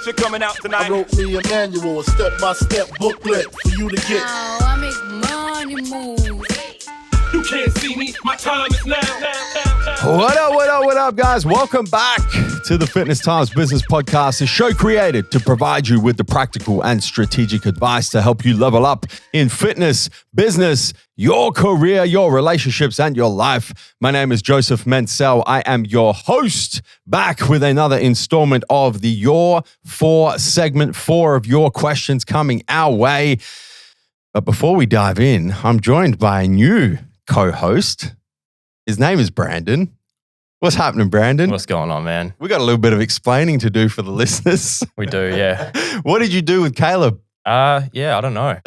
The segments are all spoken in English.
feature coming out tonight. I wrote me a manual, a step-by-step booklet for you to get. Oh, I make money move. You can't see me, my time is now. What up, guys? Welcome back to the Fitness Times Business Podcast, a show created to provide you with the practical and strategic advice to help you level up in fitness, business, your career, your relationships, and your life. My name is Joseph Mansell. I am your host, back with another installment of the Your 4 segment, 4 of your questions coming our way. But before we dive in, I'm joined by a new co-host. His name is Brandon. What's happening, Brandon? What's going on, man? We got a little bit of explaining to do for the listeners. We do, yeah. What did you do with Caleb? Yeah, I don't know.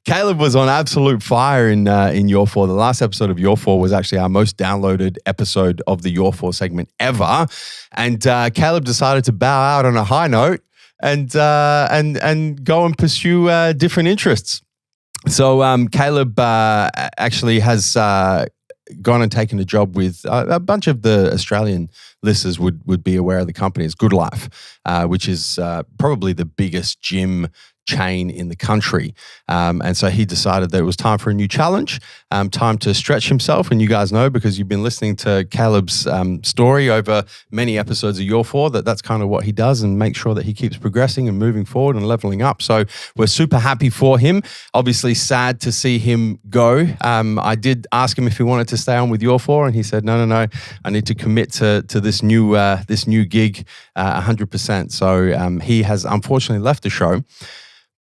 Caleb was on absolute fire in Your 4. The last episode of Your 4 was actually our most downloaded episode of the Your 4 segment ever. And Caleb decided to bow out on a high note and go and pursue different interests. So Caleb actually has gone and taken a job with a bunch of the Australian listeners would be aware of the company. It's Good Life, which is probably the biggest gym chain in the country. And so he decided that it was time for a new challenge, time to stretch himself. And you guys know, because you've been listening to Caleb's story over many episodes of Your 4, that's kind of what he does and make sure that he keeps progressing and moving forward and leveling up. So we're super happy for him. Obviously sad to see him go. I did ask him if he wanted to stay on with Your 4, and he said, no, I need to commit to this new gig 100%. So he has unfortunately left the show.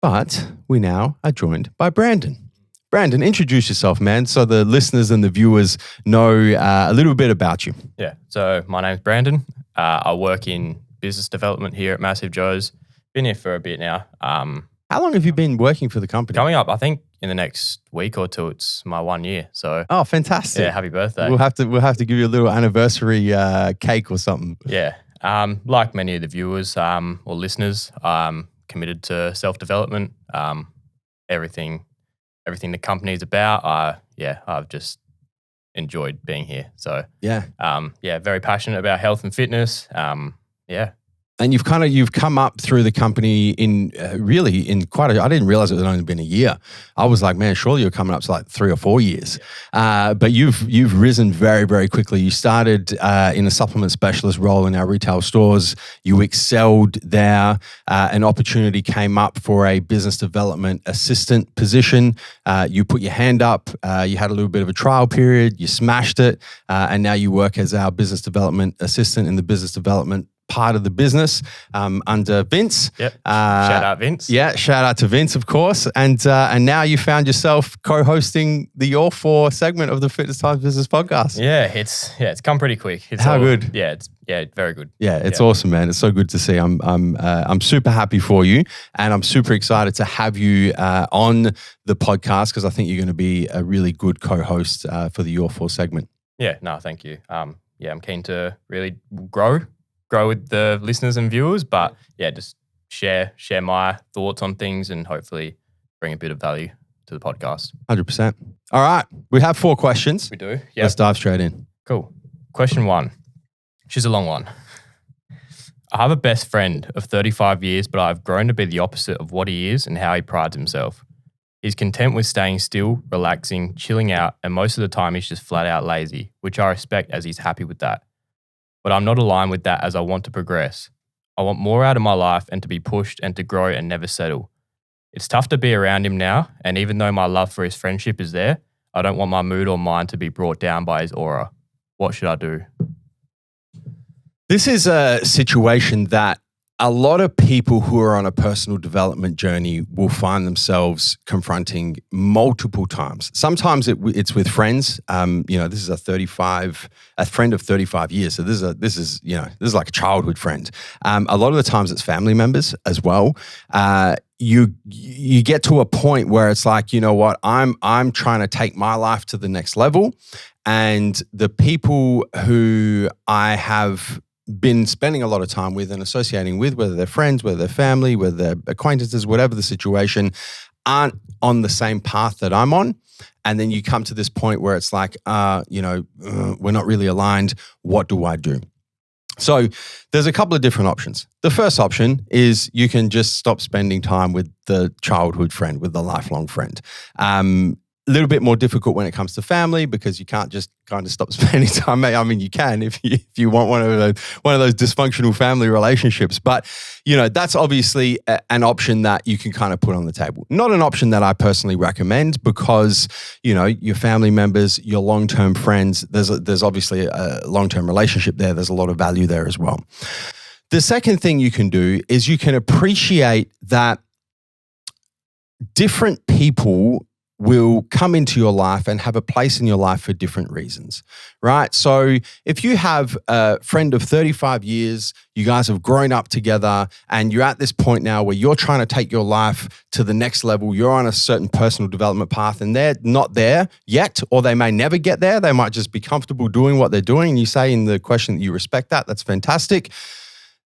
But we now are joined by Brandon. Brandon, introduce yourself, man, so the listeners and the viewers know a little bit about you. Yeah, so my name's Brandon. I work in business development here at Massive Joe's. Been here for a bit now. How long have you been working for the company? Coming up, I think in the next week or two, it's my 1 year. So oh, fantastic! Yeah, happy birthday. We'll have to give you a little anniversary cake or something. Yeah, like many of the viewers or listeners, committed to self-development, everything the company's about. I've just enjoyed being here. So yeah, very passionate about health and fitness. And you've come up through the company in quite I didn't realize it had only been a year. I was like, man, surely you're coming up to like 3 or 4 years. But you've risen very, very quickly. You started in a supplement specialist role in our retail stores. You excelled there. An opportunity came up for a business development assistant position. You put your hand up. You had a little bit of a trial period. You smashed it. And now you work as our business development assistant in the business development part of the business under Vince. Yep. Shout out Vince. Yeah, shout out to Vince, of course. And now you found yourself co-hosting the Your 4 segment of the Fitness Times Business Podcast. Yeah, it's come pretty quick. How good? Yeah, it's very good. Yeah, it's awesome, man. It's so good to see. I'm super happy for you, and I'm super excited to have you on the podcast because I think you're going to be a really good co-host for the Your 4 segment. Yeah, no, thank you. I'm keen to really grow with the listeners and viewers, but just share my thoughts on things and hopefully bring a bit of value to the podcast. 100%. All right. We have 4 questions. We do. Yeah. Let's dive straight in. Cool. Question 1. She's a long one. I have a best friend of 35 years, but I've grown to be the opposite of what he is and how he prides himself. He's content with staying still, relaxing, chilling out, and most of the time he's just flat out lazy, which I respect as he's happy with that. But I'm not aligned with that as I want to progress. I want more out of my life and to be pushed and to grow and never settle. It's tough to be around him now, and even though my love for his friendship is there, I don't want my mood or mind to be brought down by his aura. What should I do? This is a situation that a lot of people who are on a personal development journey will find themselves confronting multiple times. Sometimes it's with friends. This is a friend of 35 years. So this is like a childhood friend. A lot of the times it's family members as well. You get to a point where it's like, you know what, I'm trying to take my life to the next level, and the people who I have been spending a lot of time with and associating with, whether they're friends, whether they're family, whether they're acquaintances, whatever the situation, aren't on the same path that I'm on. And then you come to this point where it's like, we're not really aligned. What do I do? So there's a couple of different options. The first option is you can just stop spending time with the childhood friend, with the lifelong friend. A little bit more difficult when it comes to family because you can't just kind of stop spending time. I mean, you can if you want one of those dysfunctional family relationships. But that's obviously an option that you can kind of put on the table. Not an option that I personally recommend because your family members, your long-term friends. There's obviously a long-term relationship there. There's a lot of value there as well. The second thing you can do is you can appreciate that different people will come into your life and have a place in your life for different reasons, right? So if you have a friend of 35 years, you guys have grown up together and you're at this point now where you're trying to take your life to the next level, you're on a certain personal development path and they're not there yet, or they may never get there. They might just be comfortable doing what they're doing. And you say in the question that you respect that, that's fantastic.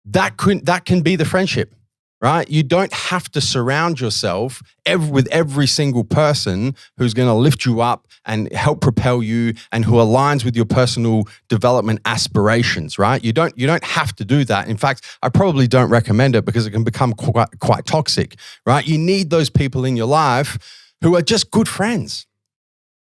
That can be the friendship. Right? You don't have to surround yourself with every single person who's going to lift you up and help propel you and who aligns with your personal development aspirations, right? You don't have to do that. In fact, I probably don't recommend it because it can become quite toxic, right? You need those people in your life who are just good friends,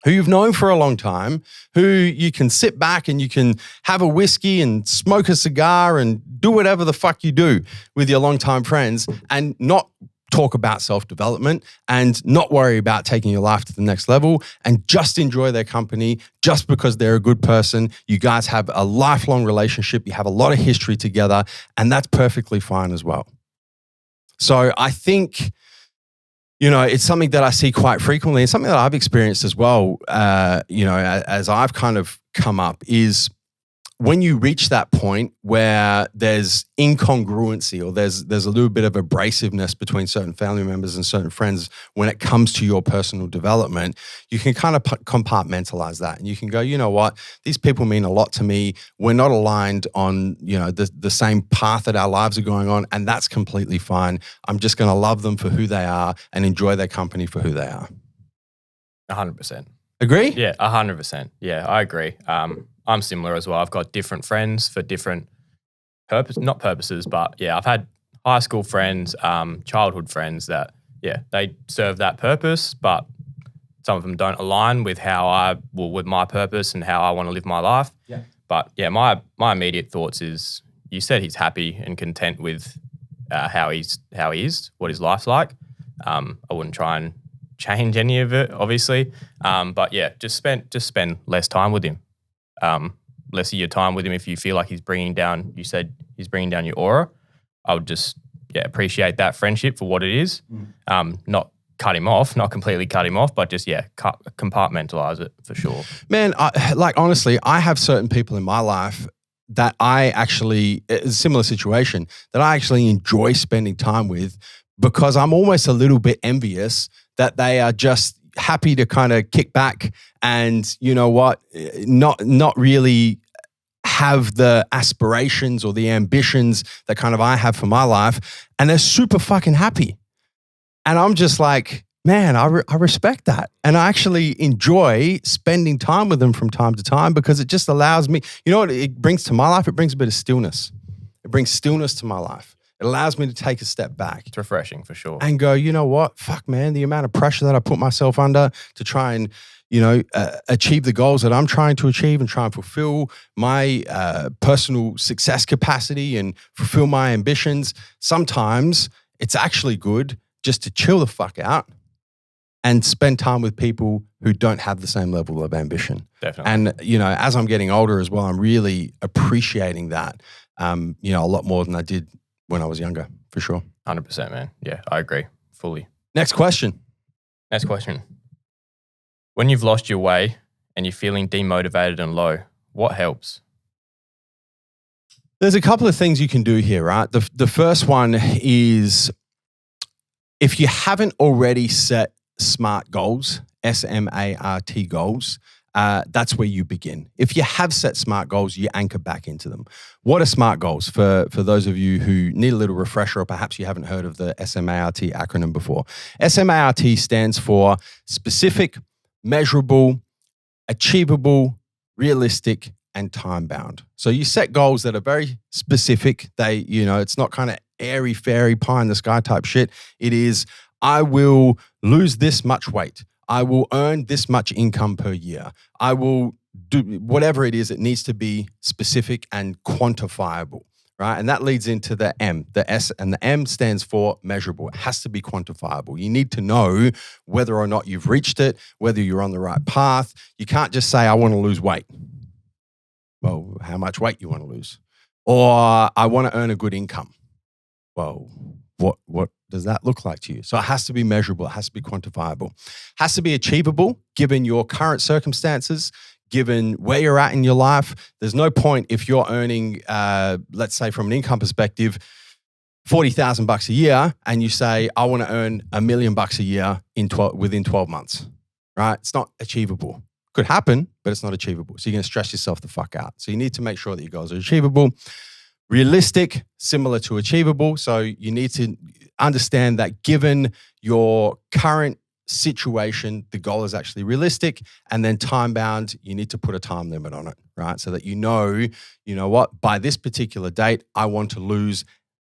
who you've known for a long time, who you can sit back and you can have a whiskey and smoke a cigar and do whatever the fuck you do with your longtime friends and not talk about self-development and not worry about taking your life to the next level and just enjoy their company just because they're a good person. You guys have a lifelong relationship. You have a lot of history together and that's perfectly fine as well. So I think it's something that I see quite frequently. It's something that I've experienced as well, as I've kind of come up is when you reach that point where there's incongruency or there's a little bit of abrasiveness between certain family members and certain friends when it comes to your personal development, you can kind of compartmentalize that and you can go, you know what, these people mean a lot to me. We're not aligned on, the same path that our lives are going on, and that's completely fine. I'm just going to love them for who they are and enjoy their company for who they are. 100%. Agree? Yeah, 100%. Yeah, I agree. I'm similar as well. I've got different friends for different not purposes, but yeah, I've had high school friends, childhood friends that, they serve that purpose, but some of them don't align with with my purpose and how I want to live my life. Yeah. But yeah, my immediate thoughts is, you said he's happy and content with how he is, what his life's like. I wouldn't try and change any of it, obviously. But yeah, just spend less time with him. Less of your time with him if you feel like he's bringing down your aura. I would just appreciate that friendship for what it is. Not completely cut him off, but just compartmentalize it for sure. Man, honestly, I have certain people in my life that I actually, it's a similar situation, that I actually enjoy spending time with because I'm almost a little bit envious that they are just happy to kind of kick back and, not really have the aspirations or the ambitions that kind of I have for my life. And they're super fucking happy. And I'm just like, man, I respect that. And I actually enjoy spending time with them from time to time because it just allows me, you know what it brings to my life? It brings a bit of stillness. It brings stillness to my life. It allows me to take a step back. It's refreshing for sure. And go, you know what? Fuck, man, the amount of pressure that I put myself under to try and, achieve the goals that I'm trying to achieve and try and fulfill my personal success capacity and fulfill my ambitions. Sometimes it's actually good just to chill the fuck out and spend time with people who don't have the same level of ambition. Definitely. And, as I'm getting older as well, I'm really appreciating that, a lot more than I did when I was younger, for sure. 100%, man. Yeah, I agree fully. Next question. When you've lost your way and you're feeling demotivated and low, what helps? There's a couple of things you can do here, right? The first one is if you haven't already set SMART goals, SMART goals, that's where you begin. If you have set SMART goals, you anchor back into them. What are SMART goals? For those of you who need a little refresher or perhaps you haven't heard of the SMART acronym before. SMART stands for specific, measurable, achievable, realistic, and time bound. So you set goals that are very specific. It's not kind of airy fairy pie in the sky type shit. It is, I will lose this much weight. I will earn this much income per year. I will do whatever it is. It needs to be specific and quantifiable, right? And that leads into the M. The S and the M stands for measurable. It has to be quantifiable. You need to know whether or not you've reached it, whether you're on the right path. You can't just say, I want to lose weight. Well, how much weight you want to lose? Or I want to earn a good income. Well, what does that look like to you? So it has to be measurable. It has to be quantifiable. It has to be achievable given your current circumstances, given where you're at in your life. There's no point if you're earning, let's say from an income perspective, $40,000 a year, and you say, I want to earn $1 million a year within 12 months, right? It's not achievable. Could happen, but it's not achievable. So you're going to stress yourself the fuck out. So you need to make sure that your goals are achievable. Realistic, similar to achievable. So you need to understand that given your current situation, the goal is actually realistic. And then time bound, you need to put a time limit on it, right? So that you know what, by this particular date, I want to lose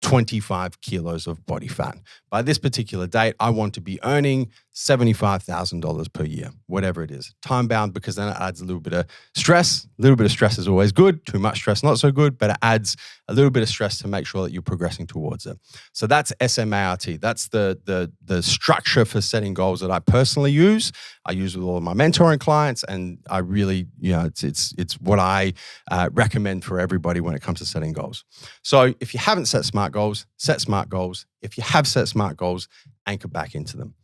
25 kilos of body fat. By this particular date, I want to be earning $75,000 per year, whatever it is. Time bound, because then it adds a little bit of stress. A little bit of stress is always good. Too much stress, not so good, but it adds a little bit of stress to make sure that you're progressing towards it. So that's SMART. That's the structure for setting goals that I personally use. I use with all of my mentoring clients, and I really, it's what I recommend for everybody when it comes to setting goals. So if you haven't set SMART goals, set SMART goals. If you have set SMART goals, anchor back into them.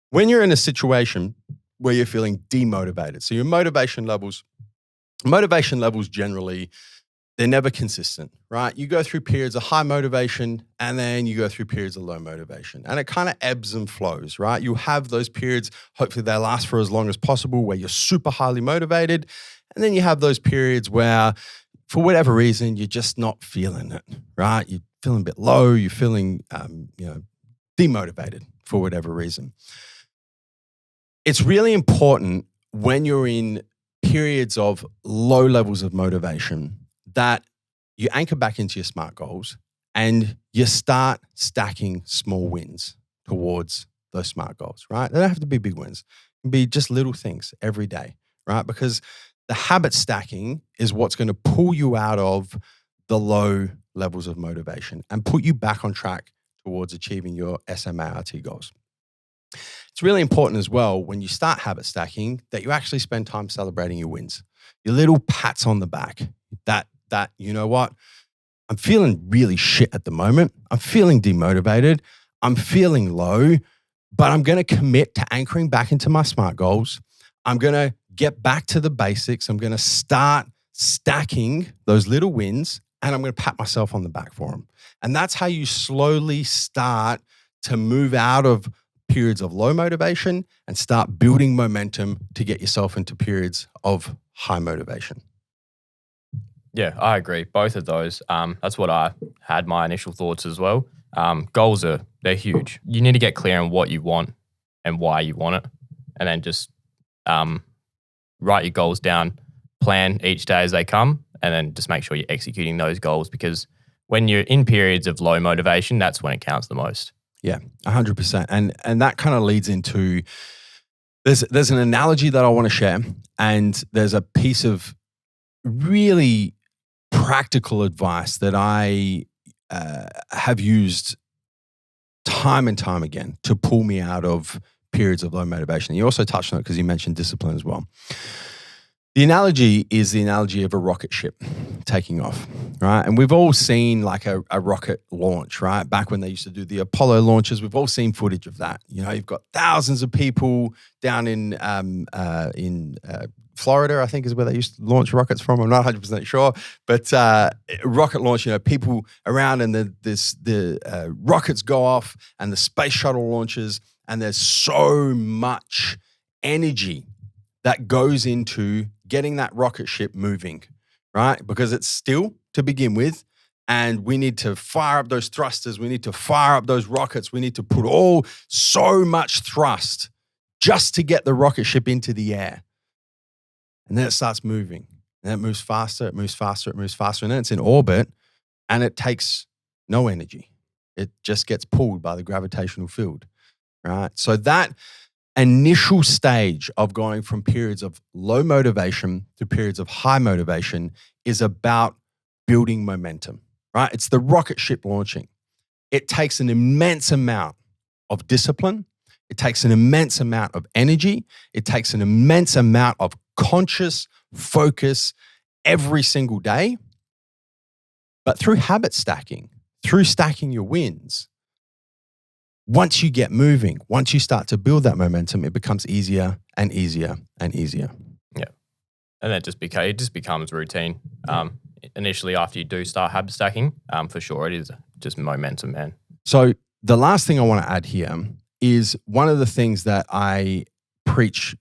When you're in a situation where you're feeling demotivated, so your motivation levels generally, they're never consistent, right? You go through periods of high motivation and then you go through periods of low motivation, and it kind of ebbs and flows, right? You have those periods, hopefully they last for as long as possible, where you're super highly motivated. And then you have those periods where for whatever reason, you're just not feeling it, right? You're feeling a bit low, you're feeling, demotivated for whatever reason. It's really important when you're in periods of low levels of motivation that you anchor back into your SMART goals and you start stacking small wins towards those SMART goals, right? They don't have to be big wins. It can be just little things every day, right? Because the habit stacking is what's going to pull you out of the low levels of motivation and put you back on track towards achieving your SMART goals. It's really important as well when you start habit stacking that you actually spend time celebrating your wins, your little pats on the back. That you know what, I'm feeling really shit at the moment. I'm feeling demotivated. I'm feeling low, but I'm going to commit to anchoring back into my SMART goals. I'm going to get back to the basics. I'm going to start stacking those little wins, and I'm going to pat myself on the back for them. And that's how you slowly start to move out of periods of low motivation and start building momentum to get yourself into periods of high motivation. Yeah, I agree. Both of those. That's what I had my initial thoughts as well. Goals they're huge. You need to get clear on what you want and why you want it, and then just write your goals down, plan each day as they come, and then just make sure you're executing those goals, because when you're in periods of low motivation, that's when it counts the most. Yeah, 100%. And that kind of leads into, there's an analogy that I want to share, and there's a piece of really practical advice that I have used time and time again to pull me out of periods of low motivation. You also touched on it because you mentioned discipline as well. The analogy is the analogy of a rocket ship taking off, right? And we've all seen like a rocket launch, right? Back when they used to do the Apollo launches, we've all seen footage of that. You know, you've got thousands of people down in Florida, I think is where they used to launch rockets from. I'm not 100% sure, but rocket launch, people around, and the rockets go off and the space shuttle launches, and there's so much energy that goes into getting that rocket ship moving, right? Because it's still to begin with, and we need to fire up those thrusters. We need to fire up those rockets. We need to put so much thrust just to get the rocket ship into the air. And then it starts moving. And it moves faster, it moves faster, it moves faster. And then it's in orbit and it takes no energy. It just gets pulled by the gravitational field, right? So that initial stage of going from periods of low motivation to periods of high motivation is about building momentum, right? It's the rocket ship launching. It takes an immense amount of discipline. It takes an immense amount of energy. It takes an immense amount of conscious focus every single day. But through habit stacking, through stacking your wins, once you get moving, once you start to build that momentum, it becomes easier and easier and easier. Yeah. And it just becomes routine. Initially, after you do start habit stacking, for sure, it is just momentum, man. So the last thing I want to add here is one of the things that I preach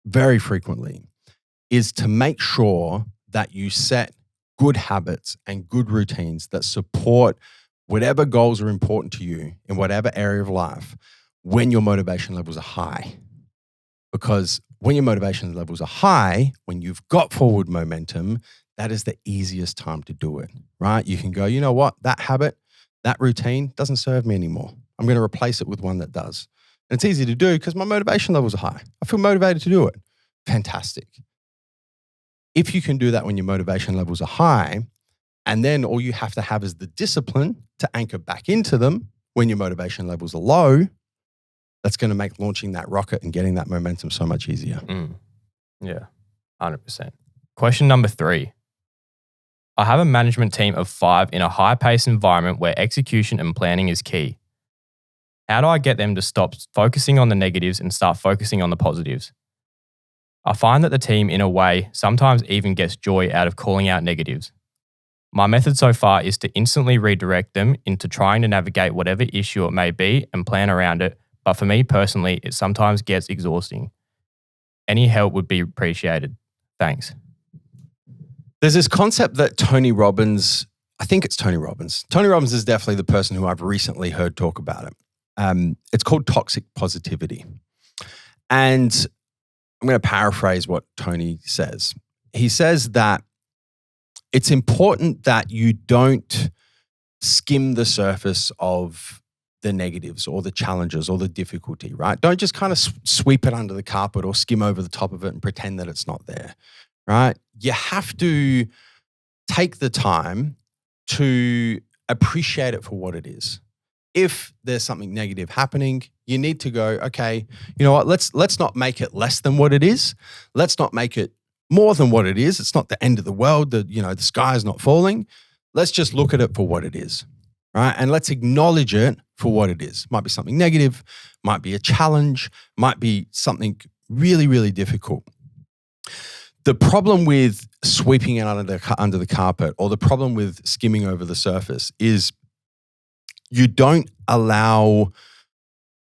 very frequently is to make sure that you set good habits and good routines that support whatever goals are important to you in whatever area of life when your motivation levels are high. Because when your motivation levels are high, when you've got forward momentum, that is the easiest time to do it, right? You can go, you know what, that habit, that routine doesn't serve me anymore. I'm going to replace it with one that does. And it's easy to do because my motivation levels are high. I feel motivated to do it. Fantastic. If you can do that when your motivation levels are high, and then all you have to have is the discipline to anchor back into them when your motivation levels are low, that's going to make launching that rocket and getting that momentum so much easier. Yeah, 100%. Question number 3. I have a management team of 5 in a high-paced environment where execution and planning is key. How do I get them to stop focusing on the negatives and start focusing on the positives? I find that the team, in a way, sometimes even gets joy out of calling out negatives. My method so far is to instantly redirect them into trying to navigate whatever issue it may be and plan around it, but for me personally, it sometimes gets exhausting. Any help would be appreciated. Thanks. There's this concept that Tony Robbins, I think it's Tony Robbins. Tony Robbins is definitely the person who I've recently heard talk about it. It's called toxic positivity. And I'm going to paraphrase what Tony says. He says that it's important that you don't skim the surface of the negatives or the challenges or the difficulty, right? Don't just kind of sweep it under the carpet or skim over the top of it and pretend that it's not there, right? You have to take the time to appreciate it for what it is. If there's something negative happening, you need to go, okay, you know what, let's not make it less than what it is. Let's not make it more than what it is. It's not the end of the world. The sky is not falling. Let's just look at it for what it is, right? And let's acknowledge it for what it is. Might be something negative, might be a challenge, might be something really, really difficult. The problem with sweeping it under the carpet, or the problem with skimming over the surface, is you don't allow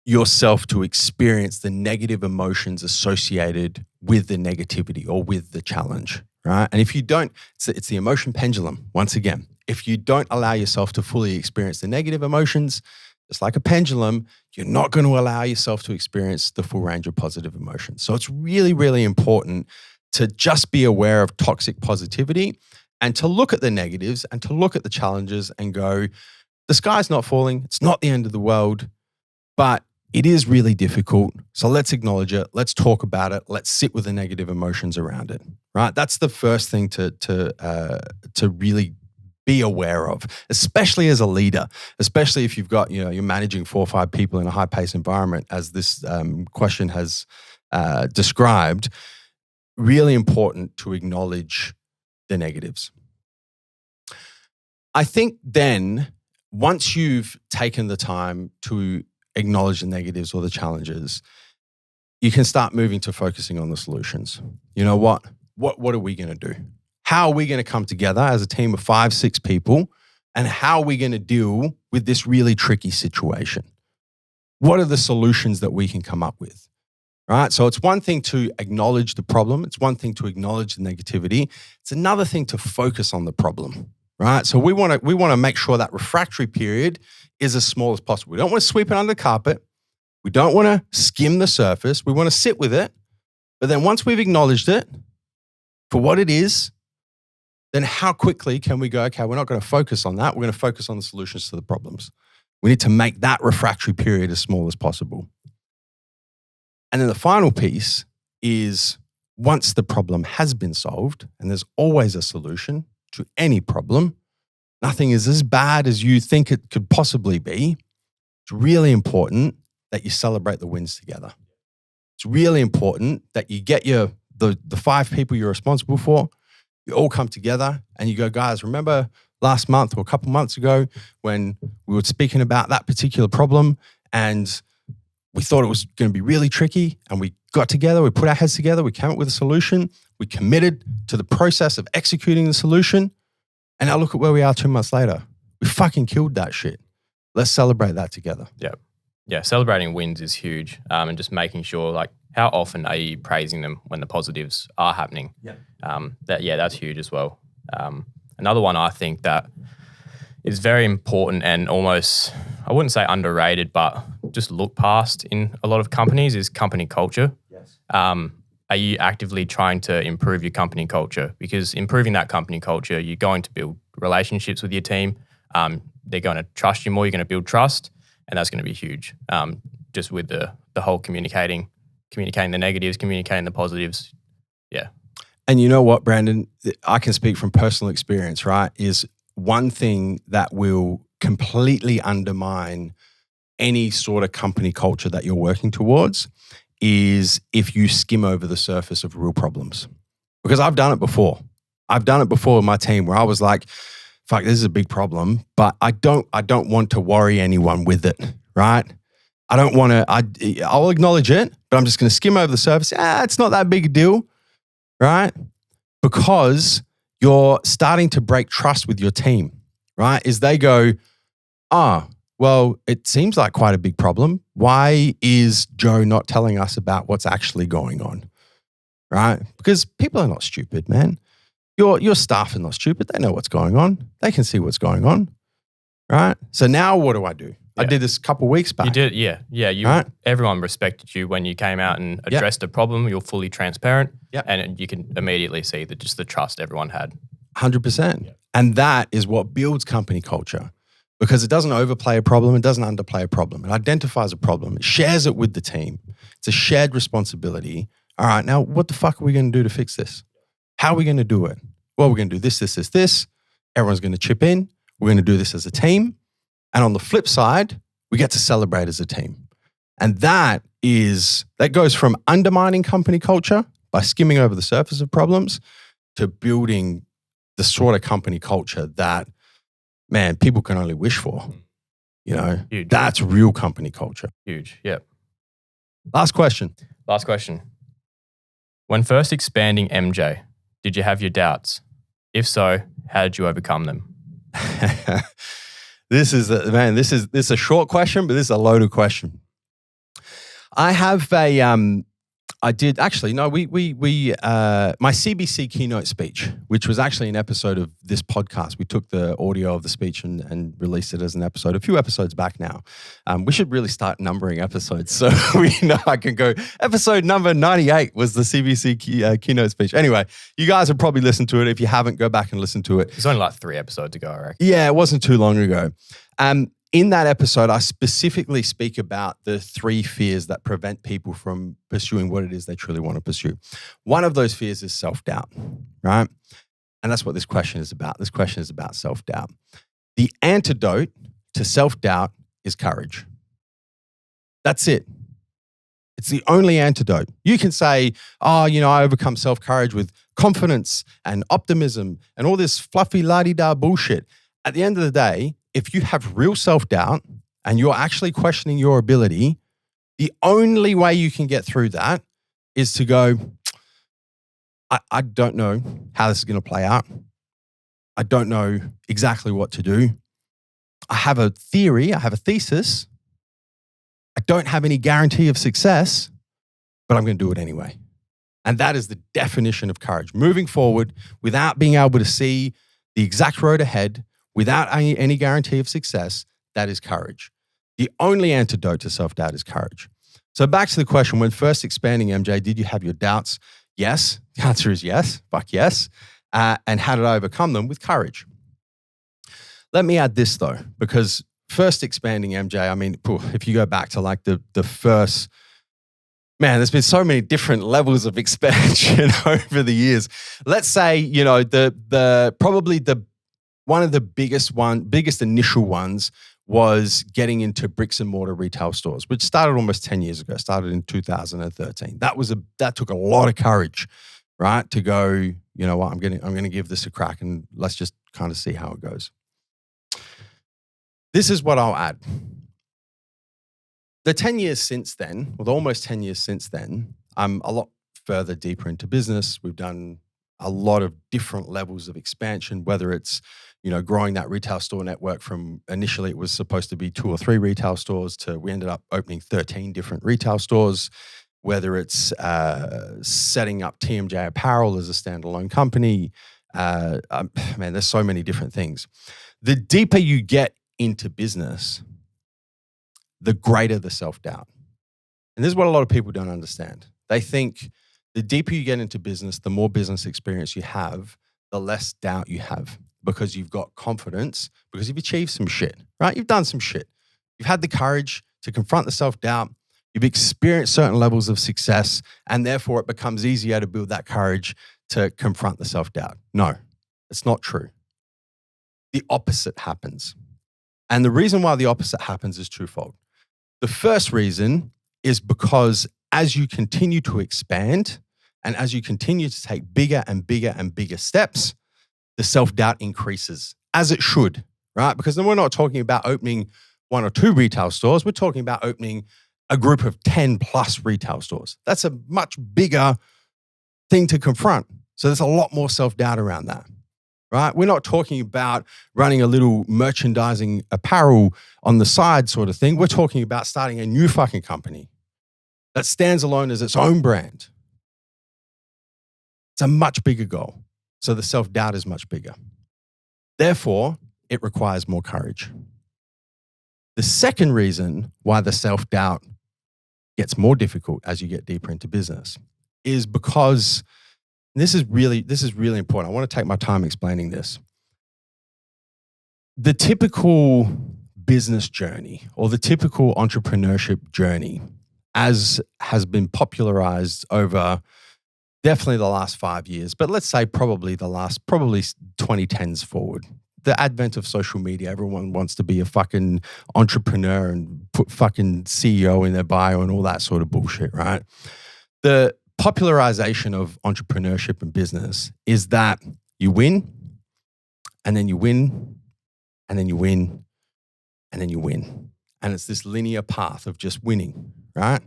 yourself to experience the negative emotions associated with the negativity or with the challenge, right? And if you don't, it's the emotion pendulum, once again. If you don't allow yourself to fully experience the negative emotions, just like a pendulum, you're not going to allow yourself to experience the full range of positive emotions. So it's really, really important to just be aware of toxic positivity and to look at the negatives and to look at the challenges and go, the sky's not falling. It's not the end of the world, but it is really difficult. So let's acknowledge it. Let's talk about it. Let's sit with the negative emotions around it, right? That's the first thing to really be aware of, especially as a leader, especially if you've got, you're managing 4 or 5 people in a high-paced environment, as this question has described. Really important to acknowledge the negatives. I think then, once you've taken the time to acknowledge the negatives or the challenges, you can start moving to focusing on the solutions. You know what? What are we going to do? How are we going to come together as a team of 5, 6 people? And how are we going to deal with this really tricky situation? What are the solutions that we can come up with? Right? So it's one thing to acknowledge the problem. It's one thing to acknowledge the negativity. It's another thing to focus on the problem. Right? So we want to make sure that refractory period is as small as possible. We don't want to sweep it under the carpet. We don't want to skim the surface. We want to sit with it. But then once we've acknowledged it, for what it is, then how quickly can we go, okay, we're not going to focus on that. We're going to focus on the solutions to the problems. We need to make that refractory period as small as possible. And then the final piece is once the problem has been solved, and there's always a solution to any problem, nothing is as bad as you think it could possibly be. It's really important that you celebrate the wins together. It's really important that you get the 5 people you're responsible for, you all come together and you go, guys, remember last month or a couple months ago when we were speaking about that particular problem and we thought it was going to be really tricky, and we got together, we put our heads together, we came up with a solution, we committed to the process of executing the solution, and now look at where we are 2 months later. We fucking killed that shit. Let's celebrate that together. Yeah, celebrating wins is huge, and just making sure, like, how often are you praising them when the positives are happening? That's huge as well. Another one I think that is very important and almost, I wouldn't say underrated, but just look past in a lot of companies is company culture. Yes. Are you actively trying to improve your company culture? Because improving that company culture, you're going to build relationships with your team. They're going to trust you more. You're going to build trust, and that's going to be huge. Just with the whole communicating the negatives, communicating the positives. Yeah. And you know what, Brandon? I can speak from personal experience, right? Is one thing that will completely undermine any sort of company culture that you're working towards is if you skim over the surface of real problems. Because I've done it before. I've done it before with my team where I was like, fuck, this is a big problem, but I don't want to worry anyone with it, right? I don't want to, I'll acknowledge it, but I'm just going to skim over the surface. It's not that big a deal, right? Because you're starting to break trust with your team, right? Is they go, well, it seems like quite a big problem. Why is Joe not telling us about what's actually going on, right? Because people are not stupid, man. Your staff are not stupid. They know what's going on. They can see what's going on, right? So now what do? I did this a couple of weeks back. You did, yeah. Right? Everyone respected you when you came out and addressed a problem. You're fully transparent, and you can immediately see just the trust everyone had. 100%. And that is what builds company culture, because it doesn't overplay a problem. It doesn't underplay a problem. It identifies a problem. It shares it with the team. It's a shared responsibility. All right, now what the fuck are we going to do to fix this? How are we going to do it? Well, we're going to do this. Everyone's going to chip in. We're going to do this as a team. And on the flip side, we get to celebrate as a team. And that goes from undermining company culture by skimming over the surface of problems to building the sort of company culture that, man, people can only wish for. You know, Huge. That's real company culture. Huge, yep. Last question. When first expanding MJ, did you have your doubts? If so, how did you overcome them? This is a short question, but this is a loaded question. I have my CBC keynote speech, which was actually an episode of this podcast. We took the audio of the speech and released it as an episode a few episodes back now. We should really start numbering episodes so we know I can go. Episode number 98 was the CBC keynote speech. Anyway, you guys have probably listened to it. If you haven't, go back and listen to it. It's only like 3 episodes ago, I reckon. Yeah, it wasn't too long ago. In that episode, I specifically speak about the 3 fears that prevent people from pursuing what it is they truly want to pursue. One of those fears is self-doubt, right? And that's what this question is about. This question is about self-doubt. The antidote to self-doubt is courage. That's it. It's the only antidote. You can say, I overcome self-courage with confidence and optimism and all this fluffy la-di-da bullshit. At the end of the day, if you have real self-doubt and you're actually questioning your ability, the only way you can get through that is to go, I don't know how this is going to play out. I don't know exactly what to do. I have a theory, I have a thesis. I don't have any guarantee of success, but I'm going to do it anyway. And that is the definition of courage. Moving forward without being able to see the exact road ahead, without any guarantee of success, that is courage. The only antidote to self-doubt is courage. So back to the question, when first expanding MJ, did you have your doubts? Yes. The answer is yes. Fuck yes. And how did I overcome them? With courage. Let me add this though, because first expanding MJ, I mean, if you go back to like the first, man, there's been so many different levels of expansion over the years. Let's say, you know, probably one of the biggest initial ones was getting into bricks and mortar retail stores, which started almost 10 years ago, started in 2013. That took a lot of courage, right? To go, you know what, I'm going to give this a crack and let's just kind of see how it goes. This is what I'll add. The 10 years since then, or the almost 10 years since then, I'm a lot further deeper into business. We've done a lot of different levels of expansion, whether it's, you know, growing that retail store network from initially it was supposed to be 2 or 3 retail stores to we ended up opening 13 different retail stores, whether it's setting up TMJ Apparel as a standalone company. Man, there's so many different things. The deeper you get into business, the greater the self-doubt. And this is what a lot of people don't understand. They think the deeper you get into business, the more business experience you have, the less doubt you have because you've got confidence, because you've achieved some shit, right? You've done some shit. You've had the courage to confront the self-doubt. You've experienced certain levels of success, and therefore it becomes easier to build that courage to confront the self-doubt. No, it's not true. The opposite happens. And the reason why the opposite happens is twofold. The first reason is because as you continue to expand and as you continue to take bigger and bigger and bigger steps, the self-doubt increases, as it should, right? Because then we're not talking about opening 1 or 2 retail stores. We're talking about opening a group of 10 plus retail stores. That's a much bigger thing to confront. So there's a lot more self-doubt around that. Right? We're not talking about running a little merchandising apparel on the side sort of thing. We're talking about starting a new fucking company that stands alone as its own brand. It's a much bigger goal. So the self-doubt is much bigger. Therefore, it requires more courage. The second reason why the self-doubt gets more difficult as you get deeper into business is because this is really important. I want to take my time explaining this. The typical business journey or the typical entrepreneurship journey, as has been popularized over definitely the last 5 years, but let's say probably 2010s forward. The advent of social media, everyone wants to be a fucking entrepreneur and put fucking CEO in their bio and all that sort of bullshit, right? The popularization of entrepreneurship and business is that you win, and then you win, and then you win, and then you win. And it's this linear path of just winning, right?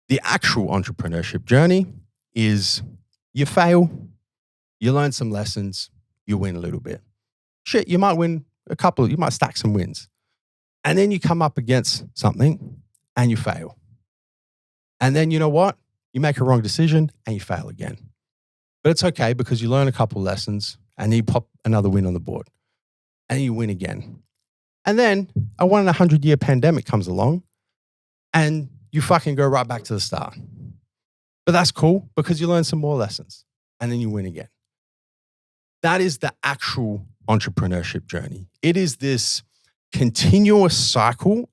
The actual entrepreneurship journey is you fail, you learn some lessons, you win a little bit. Shit, you might win you might stack some wins. And then you come up against something and you fail. And then you know what? You make a wrong decision and you fail again. But it's okay because you learn a couple lessons and then you pop another win on the board. And you win again. And then a 1 in 100 year pandemic comes along and you fucking go right back to the start. But that's cool because you learn some more lessons and then you win again. That is the actual entrepreneurship journey. It is this continuous cycle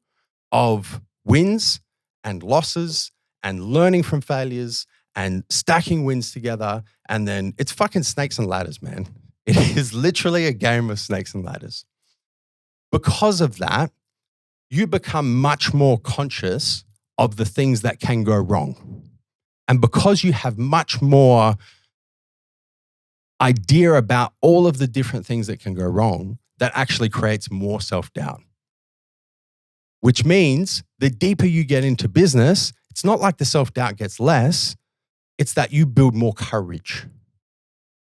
of wins and losses and learning from failures and stacking wins together. And then it's fucking snakes and ladders, man. It is literally a game of snakes and ladders. Because of that, you become much more conscious of the things that can go wrong. And because you have much more idea about all of the different things that can go wrong, that actually creates more self-doubt. Which means the deeper you get into business, it's not like the self-doubt gets less, it's that you build more courage,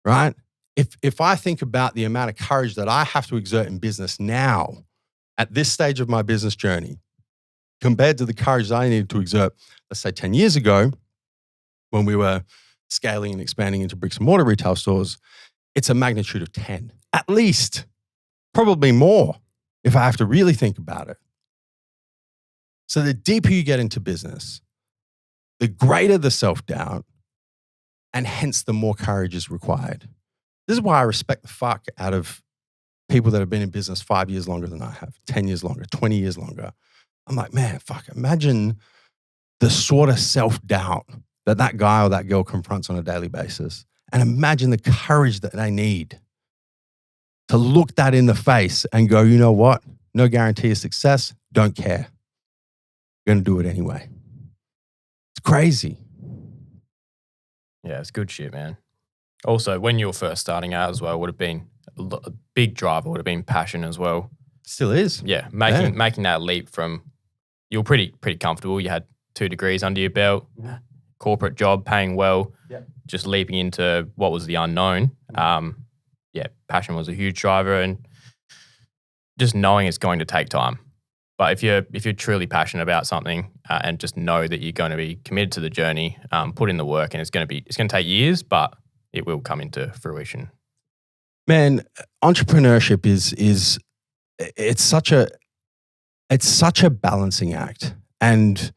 right? If I think about the amount of courage that I have to exert in business now, at this stage of my business journey, compared to the courage that I needed to exert, let's say 10 years ago, when we were scaling and expanding into bricks and mortar retail stores, it's a magnitude of 10, at least, probably more, if I have to really think about it. So the deeper you get into business, the greater the self-doubt, And hence the more courage is required. This is why I respect the fuck out of people that have been in business 5 years longer than I have, 10 years longer, 20 years longer. I'm like, man, fuck, imagine the sort of self-doubt that guy or that girl confronts on a daily basis. And imagine the courage that they need to look that in the face and go, you know what? No guarantee of success. Don't care. Going to do it anyway. It's crazy. Yeah, it's good shit, man. Also, when you were first starting out as well, would have been a big driver, would have been passion as well. Still is. Yeah, making that leap from, you were pretty comfortable. You had 2 degrees under your belt, corporate job, paying well, just leaping into what was the unknown. Passion was a huge driver, and just knowing it's going to take time. But if you're truly passionate about something and just know that you're going to be committed to the journey, put in the work, and it's going to take years, but it will come into fruition. Man, entrepreneurship is it's such a balancing act, and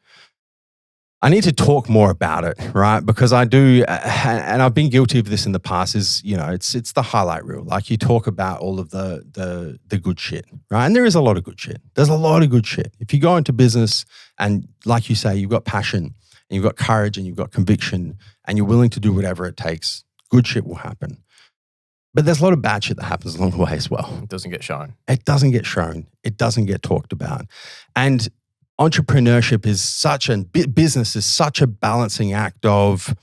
I need to talk more about it, right? Because I do, and I've been guilty of this in the past. It's the highlight reel. Like, you talk about all of the good shit, right? And there is a lot of good shit. There's a lot of good shit. If you go into business and, like you say, you've got passion and you've got courage and you've got conviction and you're willing to do whatever it takes, good shit will happen. But there's a lot of bad shit that happens along the way as well. It doesn't get shown. It doesn't get shown. It doesn't get talked about. And entrepreneurship business is such a balancing act of,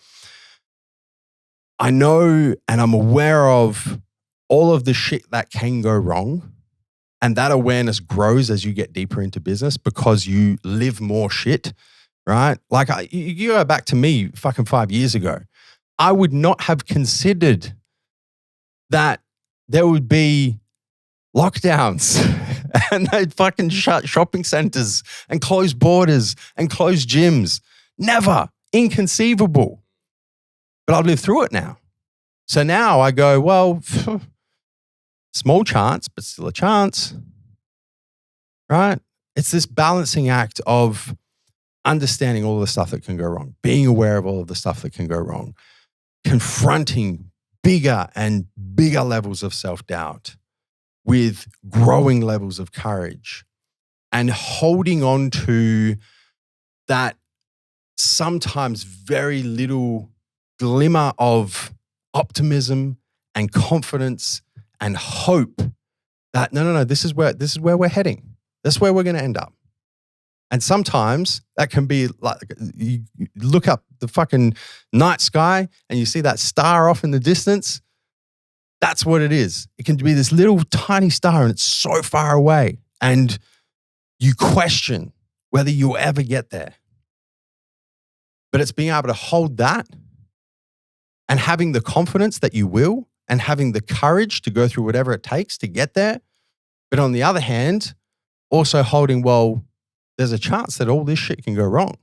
I know and I'm aware of all of the shit that can go wrong. And that awareness grows as you get deeper into business because you live more shit, right? Like, you go back to me fucking 5 years ago, I would not have considered that there would be lockdowns and they'd fucking shut shopping centers and close borders and close gyms. Never. Inconceivable. But I've lived through it now. So now I go, well, small chance, but still a chance, right? It's this balancing act of understanding all of the stuff that can go wrong, being aware of all of the stuff that can go wrong, confronting bigger and bigger levels of self-doubt with growing levels of courage, and holding on to that sometimes very little glimmer of optimism and confidence and hope that no, this is where we're heading. This is where we're going to end up. And sometimes that can be like, you look up the fucking night sky and you see that star off in the distance. That's what it is. It can be this little tiny star and it's so far away, and you question whether you'll ever get there. But it's being able to hold that and having the confidence that you will, and having the courage to go through whatever it takes to get there. But on the other hand, also holding, well, there's a chance that all this shit can go wrong.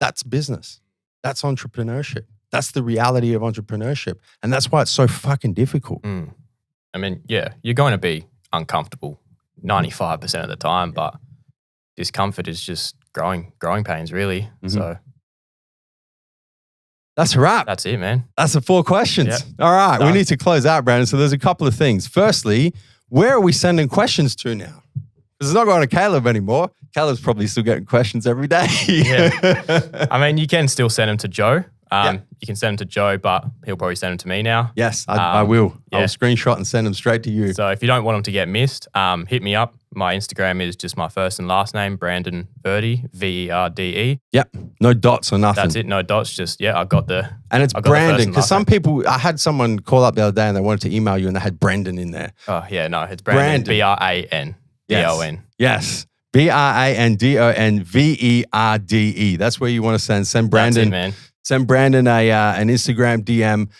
That's business. That's entrepreneurship. That's the reality of entrepreneurship. And that's why it's so fucking difficult. I mean, yeah, you're going to be uncomfortable 95% of the time, but discomfort is just growing pains, really. Mm-hmm. So that's a wrap. That's it, man. That's the 4 questions. Yep. All right. Done. We need to close out, Brandon. So there's a couple of things. Firstly, where are we sending questions to now? Because it's not going to Caleb anymore. Caleb's probably still getting questions every day. Yeah. I mean, you can still send them to Joe. You can send them to Joe, but he'll probably send them to me now. Yes, I will. Yeah. I'll screenshot and send them straight to you. So if you don't want them to get missed, hit me up. My Instagram is just my first and last name, Brandon Verde, Verde. Yep. No dots or nothing. That's it. No dots. Just, I got the. And it's Brandon, because some people, I had someone call up the other day and they wanted to email you and they had Brendan in there. Oh, yeah, no, it's Brandon. Brandon. B-R-A-N-D-O-N. Yes. Brandonverde. That's where you want to send Brandon. That's it, man. Send Brandon an Instagram DM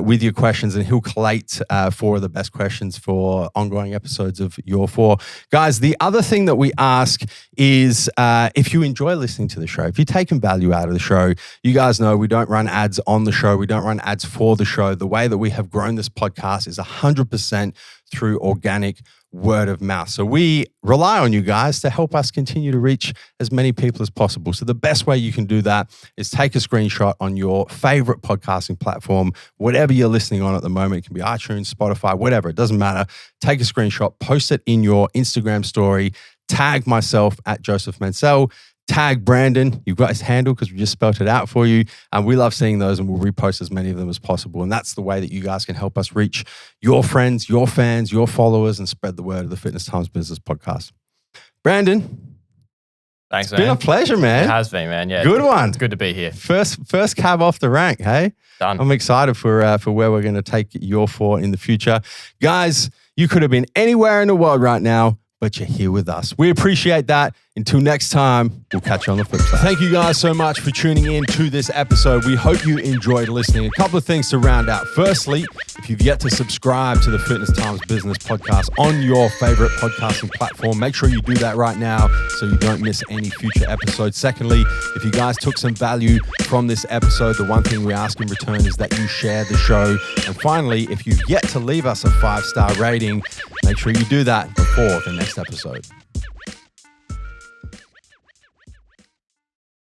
with your questions, and he'll collate 4 of the best questions for ongoing episodes of Your 4. Guys, the other thing that we ask is if you enjoy listening to the show, if you're taking value out of the show, you guys know we don't run ads on the show. We don't run ads for the show. The way that we have grown this podcast is 100% through organic word of mouth. So we rely on you guys to help us continue to reach as many people as possible. So the best way you can do that is take a screenshot on your favorite podcasting platform, whatever you're listening on at the moment. It can be iTunes, Spotify, whatever. It doesn't matter. Take a screenshot, post it in your Instagram story, tag myself at Joseph Mansell, tag Brandon. You've got his handle because we just spelled it out for you. And we love seeing those, and we'll repost as many of them as possible. And that's the way that you guys can help us reach your friends, your fans, your followers, and spread the word of the Fitness Times Business Podcast. Brandon, Thanks, it's been a pleasure, man. It has been, man. Yeah, Good one. It's good to be here. First cab off the rank, hey? Done. I'm excited for where we're going to take your four in the future. Guys, you could have been anywhere in the world right now, but you're here with us. We appreciate that. Until next time, we'll catch you on the flip side. Thank you guys so much for tuning in to this episode. We hope you enjoyed listening. A couple of things to round out. Firstly, if you've yet to subscribe to the Fitness Times Business Podcast on your favorite podcasting platform, make sure you do that right now so you don't miss any future episodes. Secondly, if you guys took some value from this episode, the one thing we ask in return is that you share the show. And finally, if you've yet to leave us a 5-star rating, make sure you do that before the next episode.